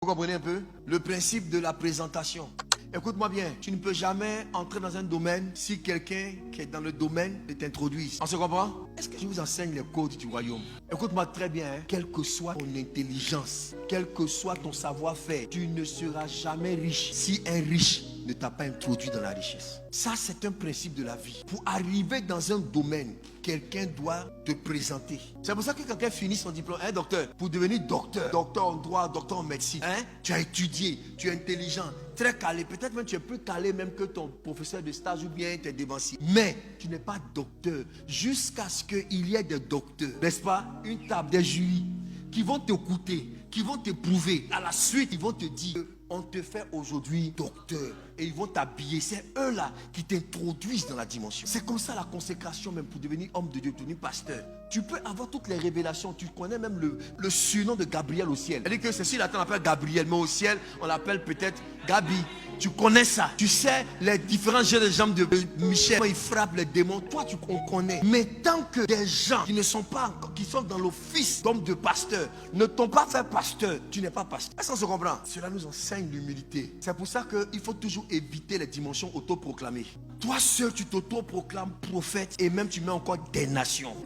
Vous comprenez un peu? Le principe de la présentation. Écoute-moi bien, tu ne peux jamais entrer dans un domaine si quelqu'un qui est dans le domaine t'introduise. On se comprend? Est-ce que je vous enseigne les codes du royaume? Écoute-moi très bien, hein? Quelle que soit ton intelligence, quel que soit ton savoir-faire, tu ne seras jamais riche si un riche ne t'a pas introduit dans la richesse. Ça, c'est un principe de la vie. Pour arriver dans un domaine, quelqu'un doit te présenter. C'est pour ça que quelqu'un finit son diplôme, hein, docteur, pour devenir docteur, docteur en droit, docteur en médecine, hein, tu as étudié, tu es intelligent, très calé, peut-être même tu es plus calé même que ton professeur de stage ou bien tes dévanciers. Mais tu n'es pas docteur jusqu'à ce qu'il y ait des docteurs, n'est-ce pas? Une table, des jurys qui vont t'écouter, qui vont t'éprouver. À la suite, ils vont te dire, on te fait aujourd'hui docteur. Et ils vont t'habiller. C'est eux-là qui t'introduisent dans la dimension. C'est comme ça la consécration même pour devenir homme de Dieu, devenir pasteur. Tu peux avoir toutes les révélations. Tu connais même le surnom de Gabriel au ciel. C'est-à-dire que Cécile attend, on l'appelle Gabriel, mais au ciel, on l'appelle peut-être Gabi. Tu connais ça. Tu sais les différents jeux de jambes de Michel. Quand il frappe les démons, toi tu connais. Mais tant que des gens qui ne sont pas encore, qui sont dans l'office d'homme de pasteur, ne t'ont pas fait pasteur, tu n'es pas pasteur. Est-ce qu'on se comprend? Cela nous enseigne l'humilité. C'est pour ça qu'il faut toujours éviter les dimensions autoproclamées. Toi seul, tu t'autoproclames prophète et même tu mets encore des nations.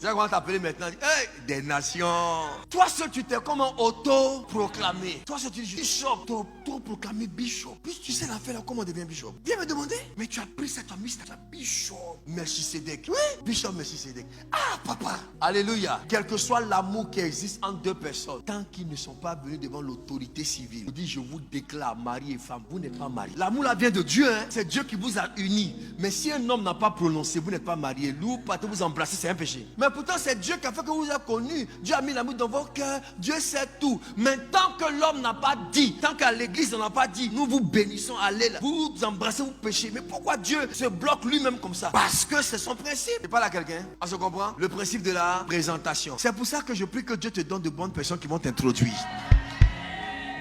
C'est comment t'appeler maintenant? Hey, des nations. Toi seul, tu t'es comme un auto-proclamé. Toi seul, tu dis bishop. T'auto-proclamé bishop. Puis tu sais l'affaire là, comment on devient bishop? Viens me demander. Mais tu as pris ça, tu as mis ça, tu as bishop Melchisedec. Oui, bishop Melchisedec. Ah, papa. Alléluia. Quel que soit l'amour qui existe entre deux personnes, tant qu'ils ne sont pas venus devant l'autorité civile, je dis, je vous déclare, mari et femme, vous n'êtes pas mariés. L'amour là vient de Dieu, hein. C'est Dieu qui vous a unis. Mais si un homme n'a pas prononcé, vous n'êtes pas mariés. Vous partez vous embrasser, c'est un péché. Mais pourtant, c'est Dieu qui a fait que vous avez connu. Dieu a mis l'amour dans vos cœurs. Dieu sait tout. Mais tant que l'homme n'a pas dit, tant qu'à l'église on n'a pas dit, nous vous bénissons, allez là. Vous vous embrassez, vous péchez. Mais pourquoi Dieu se bloque lui-même comme ça? Parce que c'est son principe. C'est pas là quelqu'un. On se comprend? Le principe de la présentation. C'est pour ça que je prie que Dieu te donne de bonnes personnes qui vont t'introduire.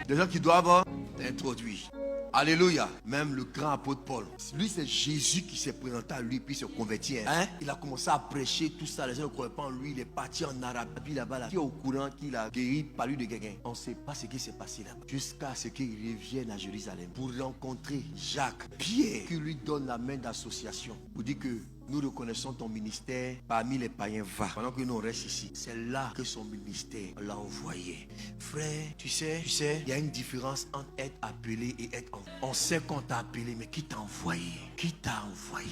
Des gens qui doivent t'introduire. Alléluia. Même le grand apôtre Paul. Lui, c'est Jésus qui s'est présenté à lui puis se convertit. Hein? Il a commencé à prêcher tout ça. Les gens ne croyaient pas en lui. Il est parti en Arabie là-bas. Là. Qui est au courant qu'il a guéri par lui de quelqu'un? On ne sait pas ce qui s'est passé là-bas. Jusqu'à ce qu'il revienne à Jérusalem pour rencontrer Jacques, Pierre, qui lui donne la main d'association. Pour dire que nous reconnaissons ton ministère parmi les païens. Va. Pendant que nous on reste ici, c'est là que son ministère l'a envoyé. Frère, tu sais, il y a une différence entre être appelé et être envoyé. On sait qu'on t'a appelé, mais qui t'a envoyé? Qui t'a envoyé?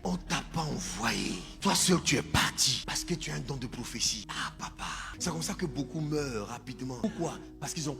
On t'a pas envoyé. Toi seul, tu es parti parce que tu as un don de prophétie. Ah, papa. C'est comme ça que beaucoup meurent rapidement. Pourquoi? Parce qu'ils ont